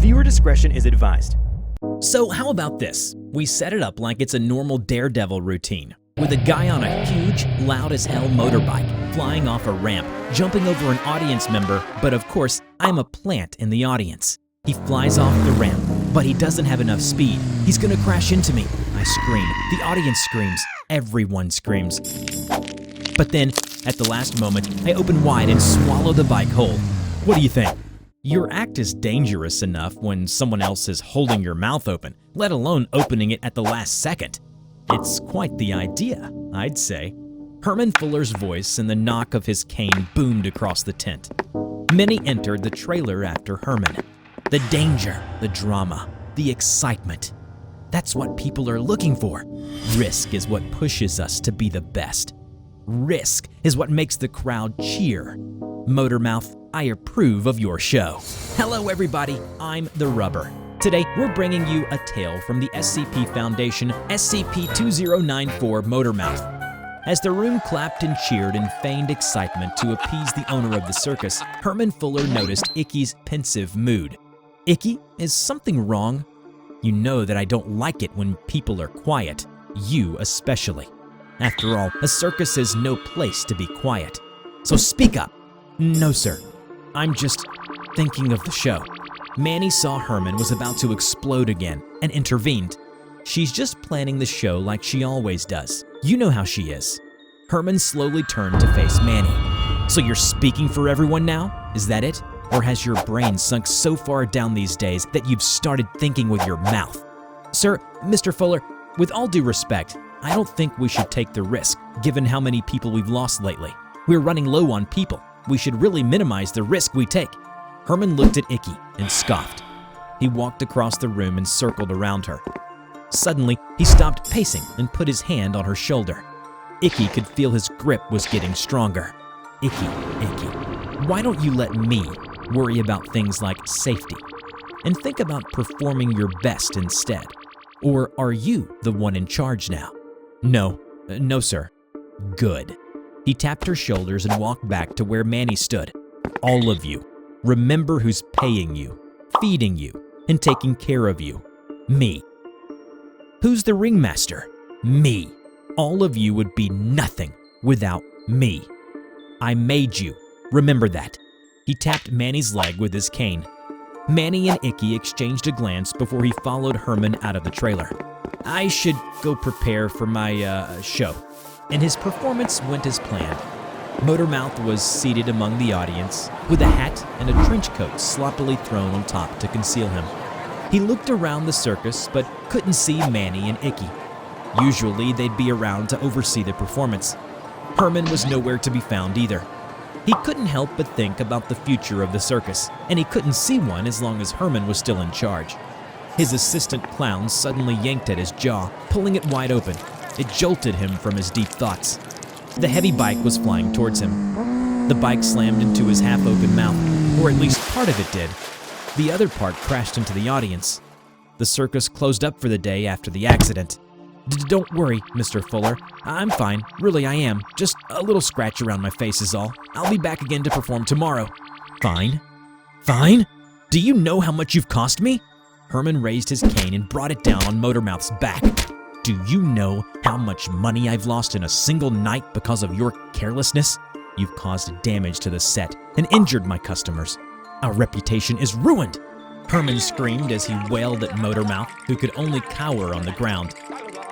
Viewer discretion is advised. So how about this? We set it up like it's a normal daredevil routine, with a guy on a huge, loud-as-hell motorbike, flying off a ramp, jumping over an audience member, but of course, I'm a plant in the audience. He flies off the ramp, but he doesn't have enough speed. He's gonna crash into me. I scream. The audience screams. Everyone screams. But then, at the last moment, I open wide and swallow the bike whole. What do you think? Your act is dangerous enough when someone else is holding your mouth open, let alone opening it at the last second. It's quite the idea, I'd say. Herman Fuller's voice and the knock of his cane boomed across the tent. Many entered the trailer after Herman. The danger, the drama, the excitement. That's what people are looking for. Risk is what pushes us to be the best. Risk is what makes the crowd cheer. Motormouth, I approve of your show. Hello everybody, I'm TheRubber. Today, we're bringing you a tale from the SCP Foundation SCP-2094 Motormouth. As the room clapped and cheered in feigned excitement to appease the owner of the circus, Herman Fuller noticed Icky's pensive mood. Icky, is something wrong? You know that I don't like it when people are quiet, you especially. After all, a circus is no place to be quiet. So speak up. No, sir. I'm just thinking of the show. Manny saw Herman was about to explode again and intervened. She's just planning the show like she always does. You know how she is. Herman slowly turned to face Manny. So you're speaking for everyone now? Is that it? Or has your brain sunk so far down these days that you've started thinking with your mouth? Sir, Mr. Fuller, with all due respect, I don't think we should take the risk, given how many people we've lost lately. We're running low on people. We should really minimize the risk we take. Herman looked at Icky and scoffed. He walked across the room and circled around her. Suddenly, he stopped pacing and put his hand on her shoulder. Icky could feel his grip was getting stronger. Icky, why don't you let me worry about things like safety and think about performing your best instead? Or are you the one in charge now? No, sir. Good. He tapped her shoulders and walked back to where Manny stood. All of you, remember who's paying you, feeding you, and taking care of you. Me. Who's the ringmaster? Me. All of you would be nothing without me. I made you. Remember that. He tapped Manny's leg with his cane. Manny and Icky exchanged a glance before he followed Herman out of the trailer. I should go prepare for my show. And his performance went as planned. Motormouth was seated among the audience, with a hat and a trench coat sloppily thrown on top to conceal him. He looked around the circus, but couldn't see Manny and Icky. Usually, they'd be around to oversee the performance. Herman was nowhere to be found either. He couldn't help but think about the future of the circus, and he couldn't see one as long as Herman was still in charge. His assistant clown suddenly yanked at his jaw, pulling it wide open. It jolted him from his deep thoughts. The heavy bike was flying towards him. The bike slammed into his half-open mouth, or at least part of it did. The other part crashed into the audience. The circus closed up for the day after the accident. Don't worry, Mr. Fuller. I'm fine. Really, I am. Just a little scratch around my face is all. I'll be back again to perform tomorrow. Fine? Fine? Do you know how much you've cost me? Herman raised his cane and brought it down on Motormouth's back. Do you know how much money I've lost in a single night because of your carelessness? You've caused damage to the set and injured my customers. Our reputation is ruined. Herman screamed as he wailed at Motormouth, who could only cower on the ground.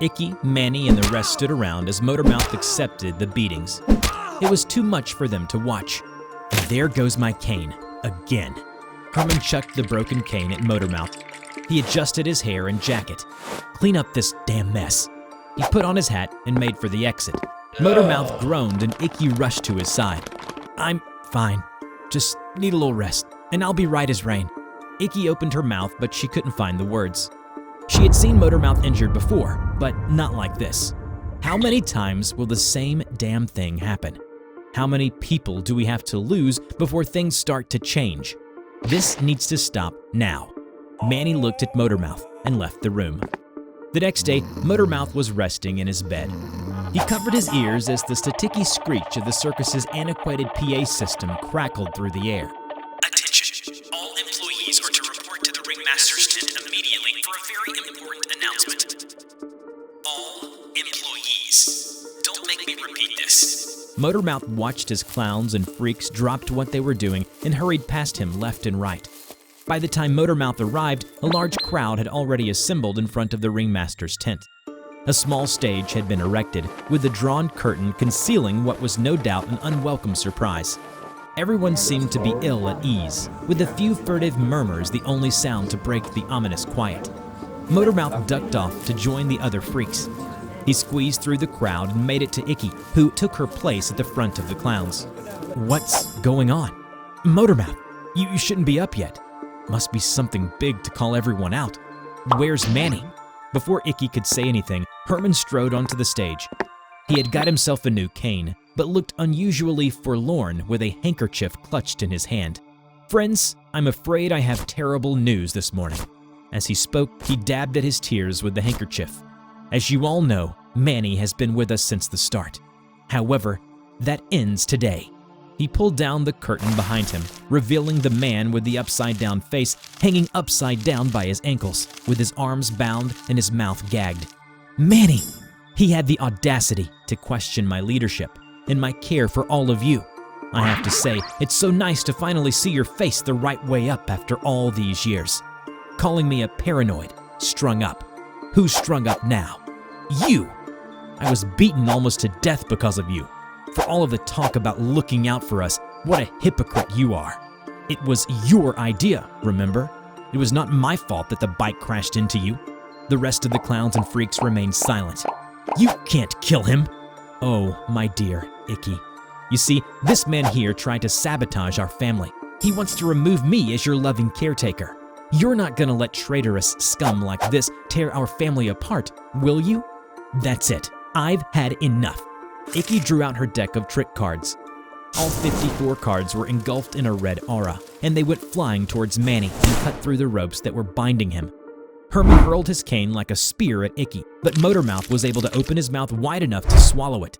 Icky, Manny, and the rest stood around as Motormouth accepted the beatings. It was too much for them to watch. And there goes my cane, again. Herman chucked the broken cane at Motormouth. He adjusted his hair and jacket. Clean up this damn mess. He put on his hat and made for the exit. Motormouth groaned and Icky rushed to his side. I'm fine. Just need a little rest, and I'll be right as rain. Icky opened her mouth, but she couldn't find the words. She had seen Motormouth injured before, but not like this. How many times will the same damn thing happen? How many people do we have to lose before things start to change? This needs to stop now. Manny looked at Motormouth and left the room. The next day, Motormouth was resting in his bed. He covered his ears as the staticky screech of the circus's antiquated PA system crackled through the air. Attention! All employees are to report to the ringmaster ringmaster's tent immediately for a very important announcement. All employees. Don't make me repeat this. Motormouth watched as clowns and freaks dropped what they were doing and hurried past him left and right. By the time Motormouth arrived, a large crowd had already assembled in front of the ringmaster's tent. A small stage had been erected, with a drawn curtain concealing what was no doubt an unwelcome surprise. Everyone seemed to be ill at ease, with a few furtive murmurs the only sound to break the ominous quiet. Motormouth ducked off to join the other freaks. He squeezed through the crowd and made it to Icky, who took her place at the front of the clowns. "What's going on?" "Motormouth, you shouldn't be up yet. Must be something big to call everyone out. Where's Manny?" Before Icky could say anything, Herman strode onto the stage. He had got himself a new cane, but looked unusually forlorn with a handkerchief clutched in his hand. "Friends, I'm afraid I have terrible news this morning." As he spoke, he dabbed at his tears with the handkerchief. "As you all know, Manny has been with us since the start. However, that ends today." He pulled down the curtain behind him, revealing the man with the upside-down face hanging upside down by his ankles, with his arms bound and his mouth gagged. "Manny!" He had the audacity to question my leadership and my care for all of you. I have to say, it's so nice to finally see your face the right way up after all these years. Calling me a paranoid, strung up. Who's strung up now? You! I was beaten almost to death because of you. For all of the talk about looking out for us, what a hypocrite you are. It was your idea, remember? It was not my fault that the bike crashed into you. The rest of the clowns and freaks remained silent. "You can't kill him!" "Oh, my dear Icky. You see, this man here tried to sabotage our family. He wants to remove me as your loving caretaker. You're not gonna let traitorous scum like this tear our family apart, will you? That's it. I've had enough." Icky drew out her deck of trick cards. All 54 cards were engulfed in a red aura, and they went flying towards Manny and cut through the ropes that were binding him. Herman hurled his cane like a spear at Icky, but Motormouth was able to open his mouth wide enough to swallow it.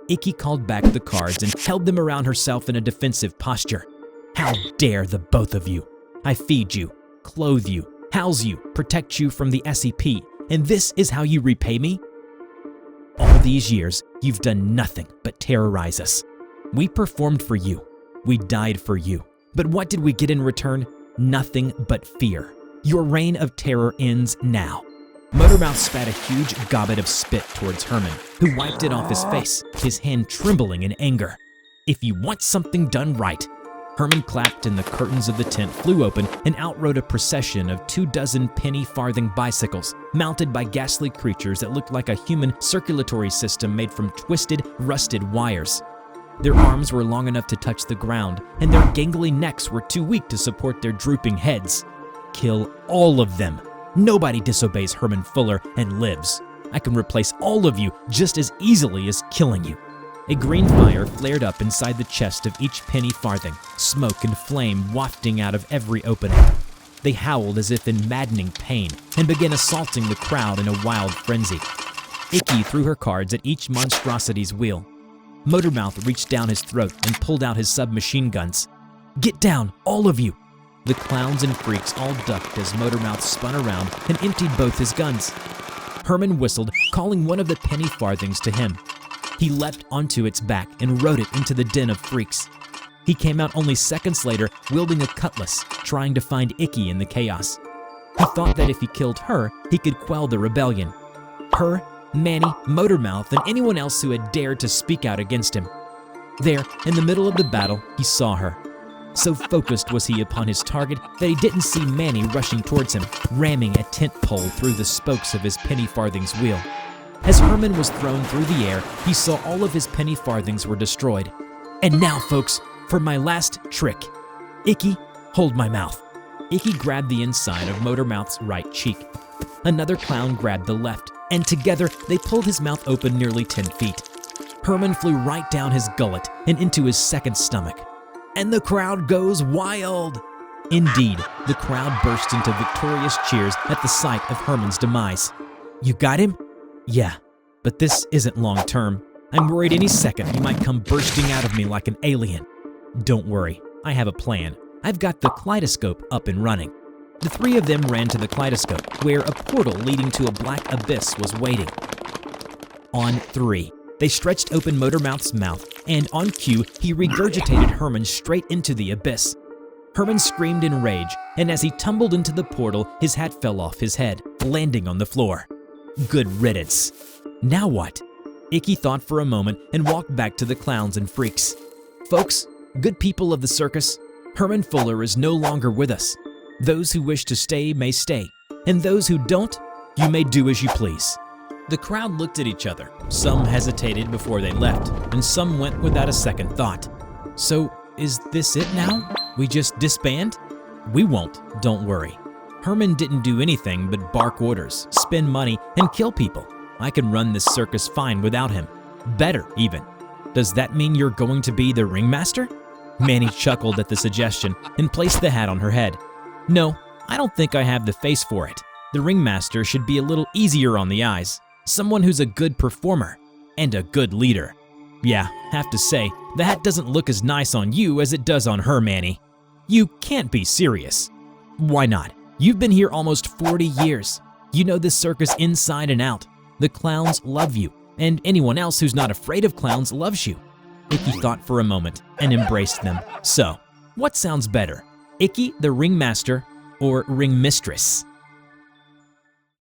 Icky called back the cards and held them around herself in a defensive posture. "How dare the both of you! I feed you, clothe you, house you, protect you from the SCP, and this is how you repay me? All these years, you've done nothing but terrorize us. We performed for you. We died for you. But what did we get in return? Nothing but fear. Your reign of terror ends now." Motormouth spat a huge gobbet of spit towards Herman, who wiped it off his face, his hand trembling in anger. "If you want something done right." Herman clapped and the curtains of the tent flew open and out rode a procession of 24 penny-farthing bicycles, mounted by ghastly creatures that looked like a human circulatory system made from twisted, rusted wires. Their arms were long enough to touch the ground, and their gangly necks were too weak to support their drooping heads. Kill all of them. Nobody disobeys Herman Fuller and lives. I can replace all of you just as easily as killing you. A green fire flared up inside the chest of each penny farthing, smoke and flame wafting out of every opening. They howled as if in maddening pain and began assaulting the crowd in a wild frenzy. Icky threw her cards at each monstrosity's wheel. Motormouth reached down his throat and pulled out his submachine guns. "Get down, all of you!" The clowns and freaks all ducked as Motormouth spun around and emptied both his guns. Herman whistled, calling one of the penny farthings to him. He leapt onto its back and rode it into the den of freaks. He came out only seconds later, wielding a cutlass, trying to find Icky in the chaos. He thought that if he killed her, he could quell the rebellion. Her, Manny, Motormouth, and anyone else who had dared to speak out against him. There, in the middle of the battle, he saw her. So focused was he upon his target that he didn't see Manny rushing towards him, ramming a tent pole through the spokes of his penny farthing's wheel. As Herman was thrown through the air, he saw all of his penny farthings were destroyed. "And now, folks, for my last trick. Icky, hold my mouth." Icky grabbed the inside of Motormouth's right cheek. Another clown grabbed the left, and together they pulled his mouth open nearly 10 feet. Herman flew right down his gullet and into his second stomach. And the crowd goes wild. Indeed, the crowd burst into victorious cheers at the sight of Herman's demise. "You got him?" "Yeah, but this isn't long term. I'm worried any second he might come bursting out of me like an alien." "Don't worry, I have a plan. I've got the kaleidoscope up and running." The three of them ran to the kaleidoscope, where a portal leading to a black abyss was waiting. On 3, they stretched open Motormouth's mouth, and on cue, he regurgitated Herman straight into the abyss. Herman screamed in rage, and as he tumbled into the portal, his hat fell off his head, landing on the floor. Good riddance. Now what? Icky thought for a moment and walked back to the clowns and freaks. Folks, good people of the circus, Herman Fuller is no longer with us. Those who wish to stay may stay, and those who don't, you may do as you please. The crowd looked at each other. Some hesitated before they left, and some went without a second thought. So, is this it now? We just disband? We won't, don't worry. Herman didn't do anything but bark orders, spend money, and kill people. I can run this circus fine without him. Better, even. Does that mean you're going to be the ringmaster? Manny chuckled at the suggestion and placed the hat on her head. No, I don't think I have the face for it. The ringmaster should be a little easier on the eyes. Someone who's a good performer and a good leader. Yeah, have to say, the hat doesn't look as nice on you as it does on her, Manny. You can't be serious. Why not? You've been here almost 40 years. You know this circus inside and out. The clowns love you, and anyone else who's not afraid of clowns loves you. Icky thought for a moment and embraced them. So, what sounds better? Icky the ringmaster or ringmistress?